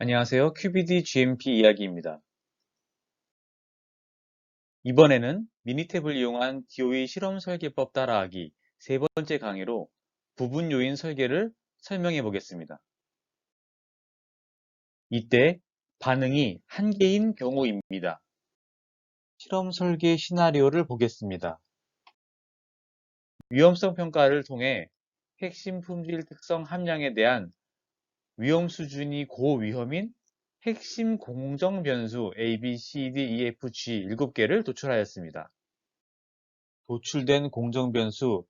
안녕하세요. QBD GMP 이야기입니다. 이번에는 미니탭을 이용한 DOE 실험 설계법 따라하기 세 번째 강의로 부분 요인 설계를 설명해 보겠습니다. 이때 반응이 한 개인 경우입니다. 실험 설계 시나리오를 보겠습니다. 위험성 평가를 통해 핵심 품질 특성 함량에 대한 위험 수준이 고위험인 핵심 공정 변수 A, B, C, D, E, F, G 7개를 도출하였습니다. 도출된 공정 변수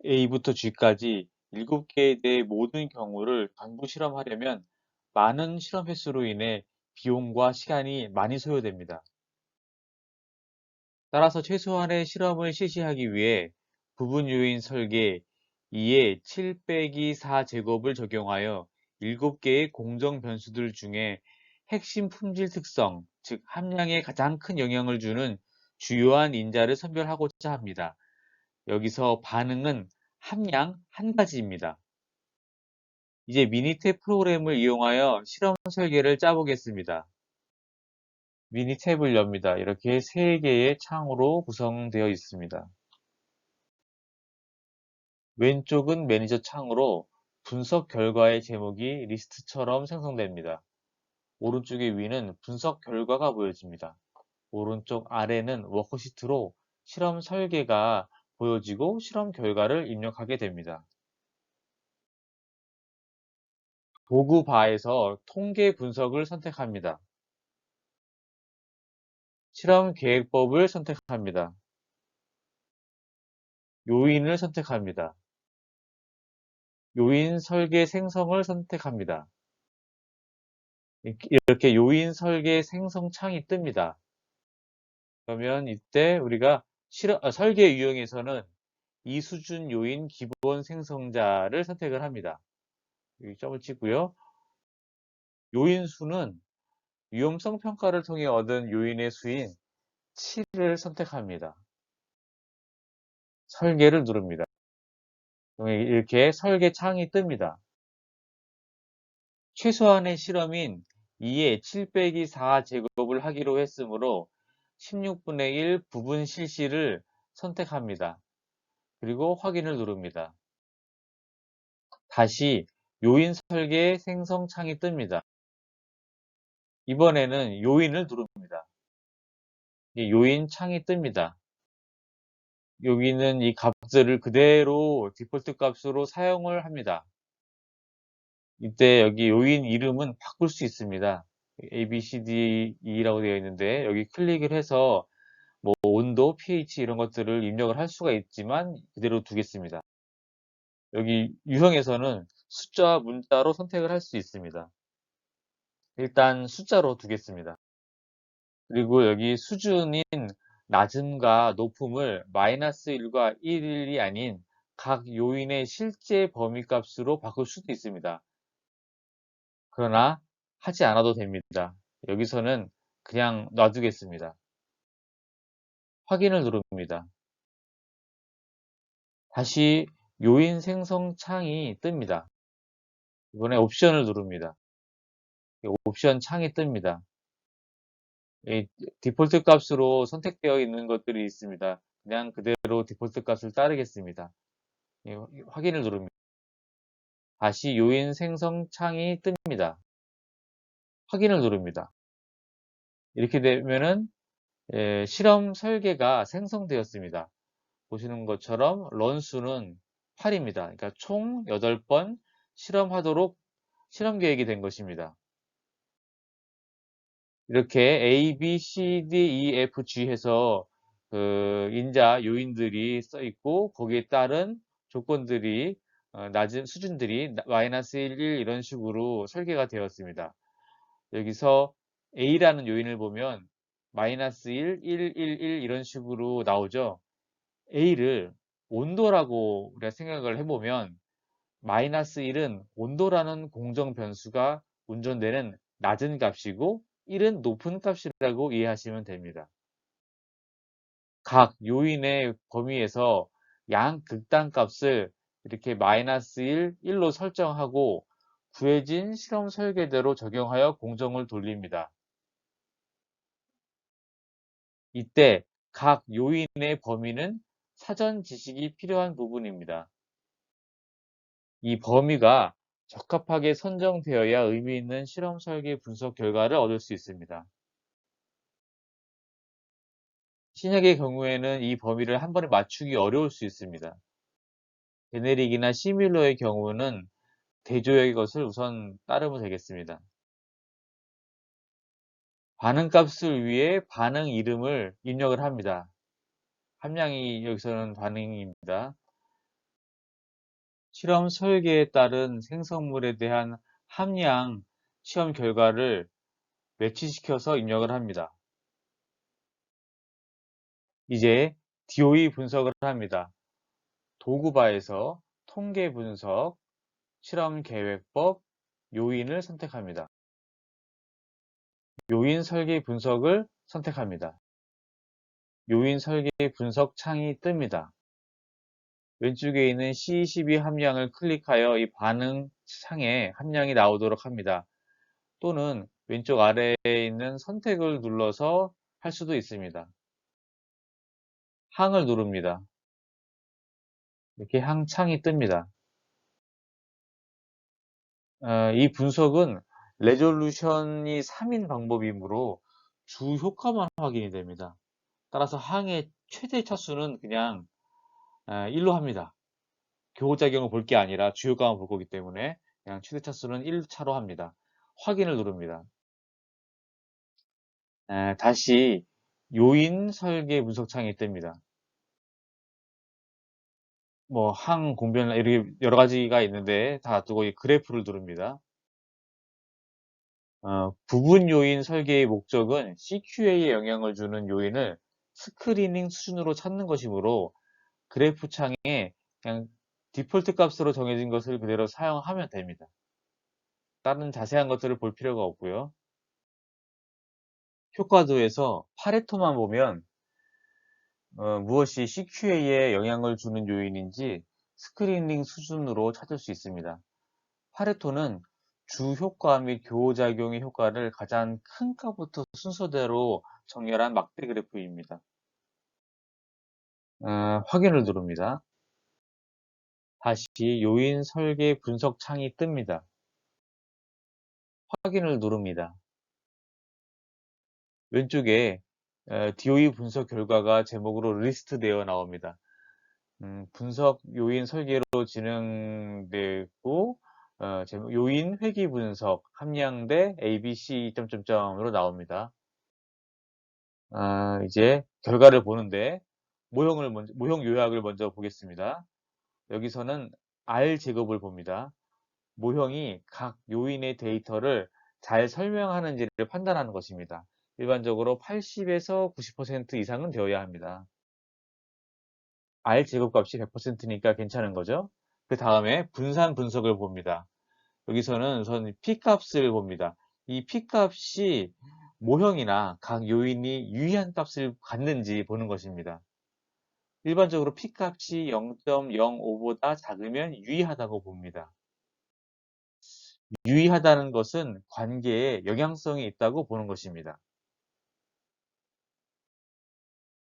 A부터 G까지 7개에 대해 모든 경우를 전부 실험하려면 많은 실험 횟수로 인해 비용과 시간이 많이 소요됩니다. 따라서 최소한의 실험을 실시하기 위해 부분 요인 설계 2의 7 빼기 4 제곱을 적용하여 7개의 공정 변수들 중에 핵심 품질 특성, 즉 함량에 가장 큰 영향을 주는 주요한 인자를 선별하고자 합니다. 여기서 반응은 함량 한 가지입니다. 이제 미니탭 프로그램을 이용하여 실험 설계를 짜보겠습니다. 미니탭을 엽니다. 이렇게 3개의 창으로 구성되어 있습니다. 왼쪽은 매니저 창으로 분석 결과의 제목이 리스트처럼 생성됩니다. 오른쪽의 위는 분석 결과가 보여집니다. 오른쪽 아래는 워크시트로 실험 설계가 보여지고 실험 결과를 입력하게 됩니다. 도구 바에서 통계 분석을 선택합니다. 실험 계획법을 선택합니다. 요인을 선택합니다. 요인 설계 생성을 선택합니다. 이렇게 요인 설계 생성 창이 뜹니다. 그러면 이때 우리가 설계 유형에서는 이 수준 요인 기본 생성자를 선택을 합니다. 여기 점을 찍고요. 요인 수는 위험성 평가를 통해 얻은 요인의 수인 7을 선택합니다. 설계를 누릅니다. 이렇게 설계 창이 뜹니다. 최소한의 실험인 2의 7 빼기 4 제곱을 하기로 했으므로 16분의 1 부분 실시를 선택합니다. 그리고 확인을 누릅니다. 다시 요인 설계 생성 창이 뜹니다. 이번에는 요인을 누릅니다. 요인 창이 뜹니다. 여기는 이 값들을 그대로 디폴트 값으로 사용을 합니다. 이때 여기 요인 이름은 바꿀 수 있습니다. A, B, C, D, E라고 되어 있는데 여기 클릭을 해서 뭐 온도, pH 이런 것들을 입력을 할 수가 있지만 그대로 두겠습니다. 여기 유형에서는 숫자와 문자로 선택을 할 수 있습니다. 일단 숫자로 두겠습니다. 그리고 여기 수준인 낮음과 높음을 -1과 1이 아닌 각 요인의 실제 범위값으로 바꿀 수도 있습니다. 그러나 하지 않아도 됩니다. 여기서는 그냥 놔두겠습니다. 확인을 누릅니다. 다시 요인 생성 창이 뜹니다. 이번에 옵션을 누릅니다. 옵션 창이 뜹니다. 디폴트 값으로 선택되어 있는 것들이 있습니다. 그냥 그대로 디폴트 값을 따르겠습니다. 확인을 누릅니다. 다시 요인 생성 창이 뜹니다. 확인을 누릅니다. 이렇게 되면은 실험 설계가 생성되었습니다. 보시는 것처럼 런 수는 8입니다. 그러니까 총 8번 실험하도록 실험 계획이 된 것입니다. 이렇게 A, B, C, D, E, F, G 해서 그 인자 요인들이 써 있고 거기에 따른 조건들이 낮은 수준들이 -1, 1 이런 식으로 설계가 되었습니다. 여기서 A라는 요인을 보면 -1, 1, 1, 1 이런 식으로 나오죠. A를 온도라고 우리가 생각을 해보면 -1은 온도라는 공정 변수가 운전되는 낮은 값이고 1은 높은 값이라고 이해하시면 됩니다. 각 요인의 범위에서 양 극단 값을 이렇게 -1, 1로 설정하고 구해진 실험 설계대로 적용하여 공정을 돌립니다. 이때 각 요인의 범위는 사전 지식이 필요한 부분입니다. 이 범위가 적합하게 선정되어야 의미 있는 실험 설계 분석 결과를 얻을 수 있습니다. 신약의 경우에는 이 범위를 한 번에 맞추기 어려울 수 있습니다. 제네릭이나 시뮬러의 경우는 대조역의 것을 우선 따르면 되겠습니다. 반응값을 위해 반응 이름을 입력을 합니다. 함량이 여기서는 반응입니다. 실험 설계에 따른 생성물에 대한 함량 시험 결과를 매치시켜서 입력을 합니다. 이제 DOE 분석을 합니다. 도구바에서 통계 분석, 실험 계획법, 요인을 선택합니다. 요인 설계 분석을 선택합니다. 요인 설계 분석 창이 뜹니다. 왼쪽에 있는 C12 함량을 클릭하여 이 반응 창에 함량이 나오도록 합니다. 또는 왼쪽 아래에 있는 선택을 눌러서 할 수도 있습니다. 항을 누릅니다. 이렇게 항 창이 뜹니다. 이 분석은 레졸루션이 3인 방법이므로 주 효과만 확인이 됩니다. 따라서 항의 최대 차수는 그냥 1로 합니다. 교호작용을 볼 게 아니라 주 효과만 볼 거기 때문에 그냥 최대 차수는 1차로 합니다. 확인을 누릅니다. 다시 요인 설계 분석 창이 뜹니다. 뭐 항, 공변 이렇게 여러 가지가 있는데 다 놔두고 이 그래프를 누릅니다. 부분 요인 설계의 목적은 CQA에 영향을 주는 요인을 스크리닝 수준으로 찾는 것이므로 그래프 창에 그냥 디폴트 값으로 정해진 것을 그대로 사용하면 됩니다. 다른 자세한 것들을 볼 필요가 없고요. 효과도에서 파레토만 보면 무엇이 CQA에 영향을 주는 요인인지 스크리닝 수준으로 찾을 수 있습니다. 파레토는 주 효과 및 교호작용의 효과를 가장 큰 값부터 순서대로 정렬한 막대 그래프입니다. 확인을 누릅니다. 다시 요인 설계 분석 창이 뜹니다. 확인을 누릅니다. 왼쪽에 DOE 분석 결과가 제목으로 리스트되어 나옵니다. 분석 요인 설계로 진행되고 제목 요인 회귀 분석 함량대 ABC 점점점으로 나옵니다. 이제 결과를 보는데 모형 요약을 먼저 보겠습니다. 여기서는 R 제곱을 봅니다. 모형이 각 요인의 데이터를 잘 설명하는지를 판단하는 것입니다. 일반적으로 80에서 90% 이상은 되어야 합니다. R 제곱값이 100%니까 괜찮은 거죠. 그 다음에 분산 분석을 봅니다. 여기서는 우선 P값을 봅니다. 이 P값이 모형이나 각 요인이 유의한 값을 갖는지 보는 것입니다. 일반적으로 P값이 0.05보다 작으면 유의하다고 봅니다. 유의하다는 것은 관계에 영향성이 있다고 보는 것입니다.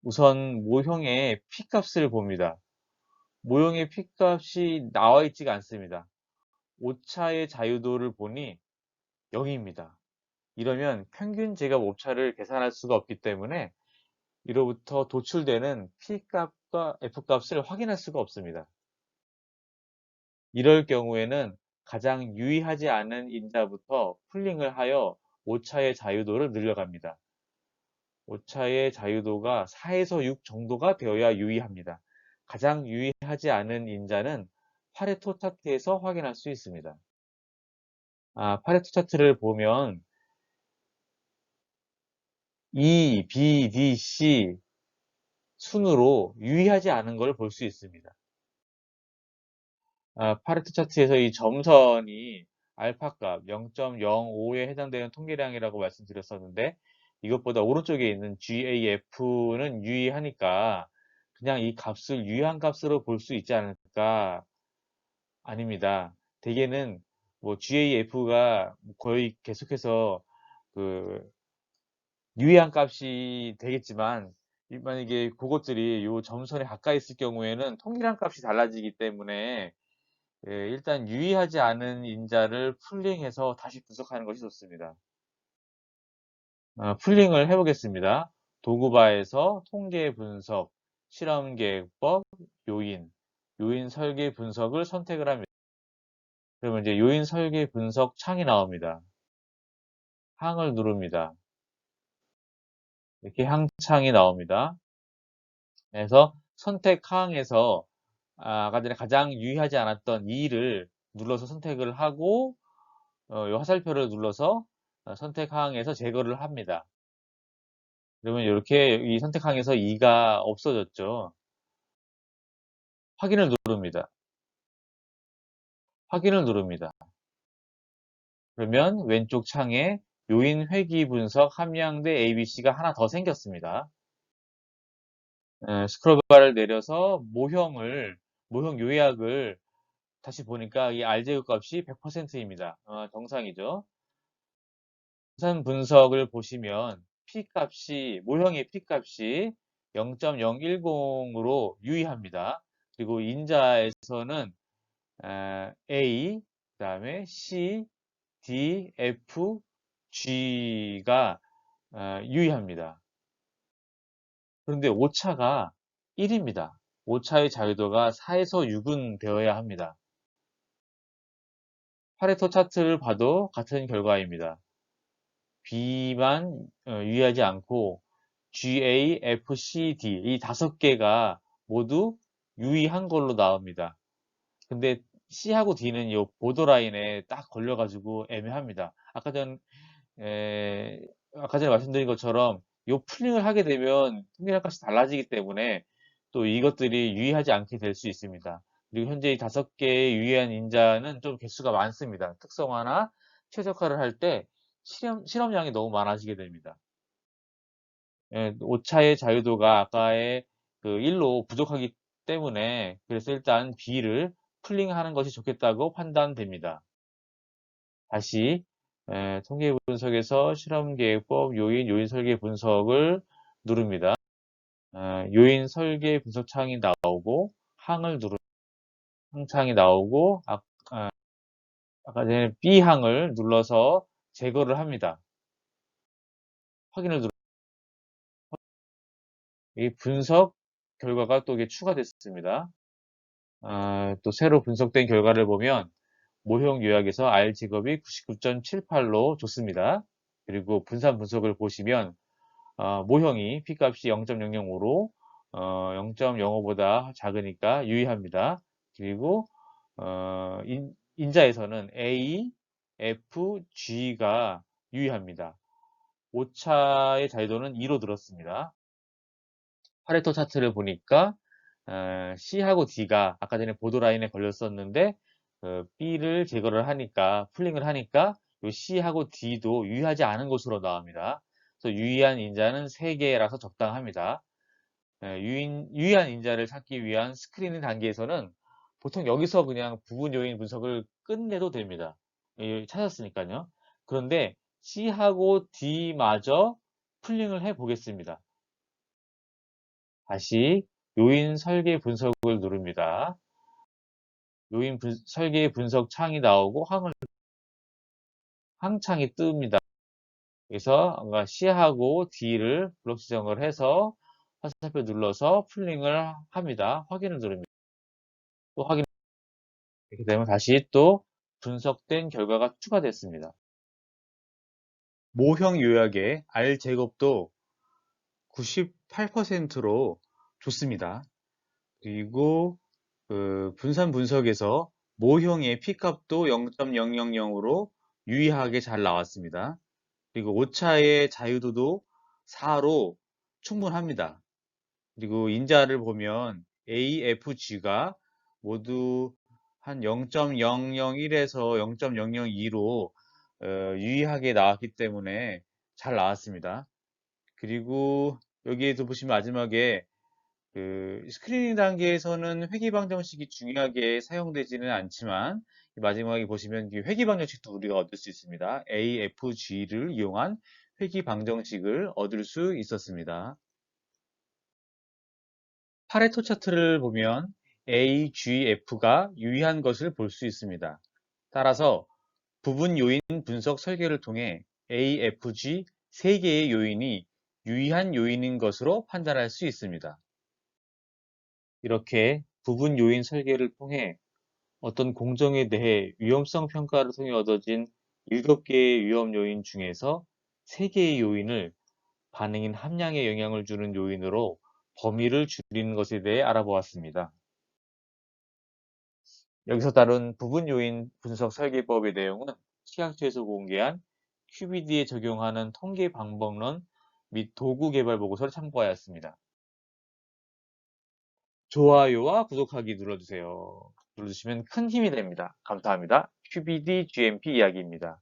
우선 모형의 P값을 봅니다. 모형의 P값이 나와 있지가 않습니다. 오차의 자유도를 보니 0입니다. 이러면 평균 제곱 오차를 계산할 수가 없기 때문에 이로부터 도출되는 P값과 F값을 확인할 수가 없습니다. 이럴 경우에는 가장 유의하지 않은 인자부터 풀링을 하여 오차의 자유도를 늘려갑니다. 오차의 자유도가 4에서 6 정도가 되어야 유의합니다. 가장 유의하지 않은 인자는 파레토 차트에서 확인할 수 있습니다. 파레토 차트를 보면 E, B, D, C 순으로 유의하지 않은 걸 볼 수 있습니다. 파레토 차트에서 이 점선이 알파값 0.05에 해당되는 통계량이라고 말씀드렸었는데 이것보다 오른쪽에 있는 GAF는 유의하니까 그냥 이 값을 유의한 값으로 볼 수 있지 않을까? 아닙니다. 대개는 뭐 GAF가 거의 계속해서 그 유의한 값이 되겠지만 만약에 그것들이 요 점선에 가까이 있을 경우에는 통일한 값이 달라지기 때문에 예, 일단 유의하지 않은 인자를 풀링해서 다시 분석하는 것이 좋습니다. 풀링을 해 보겠습니다. 도구바에서 통계 분석, 실험 계획법, 요인 설계 분석을 선택을 합니다. 그러면 이제 요인 설계 분석 창이 나옵니다. 항을 누릅니다. 이렇게 항창이 나옵니다. 그래서 선택 항에서 아까 전에 가장 유의하지 않았던 2를 눌러서 선택을 하고 요 화살표를 눌러서 선택 항에서 제거를 합니다. 그러면 이렇게 이 선택 항에서 2가 없어졌죠. 확인을 누릅니다. 확인을 누릅니다. 그러면 왼쪽 창에 요인 회귀 분석 함량대 ABC가 하나 더 생겼습니다. 스크롤바를 내려서 모형 요약을 다시 보니까 이 R제곱 값이 100%입니다. 정상이죠. 분산 분석을 보시면 모형의 P값이 0.010으로 유의합니다. 그리고 인자에서는 A, 그 다음에 C, D, F, G가 유의합니다. 그런데 오차가 1입니다. 오차의 자유도가 4에서 6은 되어야 합니다. 파레토 차트를 봐도 같은 결과입니다. B만 유의하지 않고 GA, F, C, D 이 5개가 모두 유의한 걸로 나옵니다. 근데 C하고 D는 이 보더라인에 딱 걸려가지고 애매합니다. 에, 아까 전에 말씀드린 것처럼 이 풀링을 하게 되면 통계량 값이 달라지기 때문에 또 이것들이 유의하지 않게 될 수 있습니다. 그리고 현재 이 5개의 유의한 인자는 좀 개수가 많습니다. 특성화나 최적화를 할 때 실험량이 너무 많아지게 됩니다. 예, 오차의 자유도가 아까의 그 1로 부족하기 때문에 그래서 일단 B를 풀링하는 것이 좋겠다고 판단됩니다. 다시 통계 분석에서 실험 계획법 요인 설계 분석을 누릅니다. 요인 설계 분석 창이 나오고 항을 누르 항창이 나오고 아까 전에 B 항을 눌러서 제거를 합니다. 확인을 누르 이 분석 결과가 또 이게 추가됐습니다. 또 새로 분석된 결과를 보면 모형 요약에서 R 직업이 99.78로 좋습니다. 그리고 분산 분석을 보시면 모형이 P값이 0.005로 0.05보다 작으니까 유의합니다. 그리고 인자에서는 A, F, G가 유의합니다. 오차의 자유도는 2로 들었습니다. 파레토 차트를 보니까 C하고 D가 아까 전에 보도라인에 걸렸었는데 B를 제거를 하니까 풀링을 하니까 요 C하고 D도 유의하지 않은 것으로 나옵니다. 그래서 유의한 인자는 3개라서 적당합니다. 유의한 인자를 찾기 위한 스크리닝 단계에서는 보통 여기서 그냥 부분 요인 분석을 끝내도 됩니다. 찾았으니까요. 그런데 C하고 D마저 풀링을 해 보겠습니다. 다시 요인 설계 분석을 누릅니다. 설계 분석 창이 나오고 항창이 뜹니다. 그래서 뭔가 C하고 D를 블록 지정을 해서 화살표 눌러서 풀링을 합니다. 확인을 누릅니다. 또 확인 이렇게 되면 다시 또 분석된 결과가 추가됐습니다. 모형 요약의 R 제곱도 98%로 좋습니다. 그리고 그 분산 분석에서 모형의 P값도 0.000으로 유의하게 잘 나왔습니다. 그리고 오차의 자유도도 4로 충분합니다. 그리고 인자를 보면 A, F, G가 모두 한 0.001에서 0.002로 유의하게 나왔기 때문에 잘 나왔습니다. 그리고 여기에도 보시면 마지막에 그 스크리닝 단계에서는 회귀 방정식이 중요하게 사용되지는 않지만 마지막에 보시면 이 회귀 방정식도 우리가 얻을 수 있습니다. AFG를 이용한 회귀 방정식을 얻을 수 있었습니다. 파레토 차트를 보면 AGF가 유의한 것을 볼 수 있습니다. 따라서 부분 요인 분석 설계를 통해 AFG 3개의 요인이 유의한 요인인 것으로 판단할 수 있습니다. 이렇게 부분 요인 설계를 통해 어떤 공정에 대해 위험성 평가를 통해 얻어진 7개의 위험 요인 중에서 3개의 요인을 반응인 함량에 영향을 주는 요인으로 범위를 줄이는 것에 대해 알아보았습니다. 여기서 다룬 부분 요인 분석 설계법의 내용은 치약처에서 공개한 QBD에 적용하는 통계 방법론 및 도구 개발 보고서를 참고하였습니다. 좋아요와 구독하기 눌러주세요. 눌러주시면 큰 힘이 됩니다. 감사합니다. QBD GMP 이야기입니다.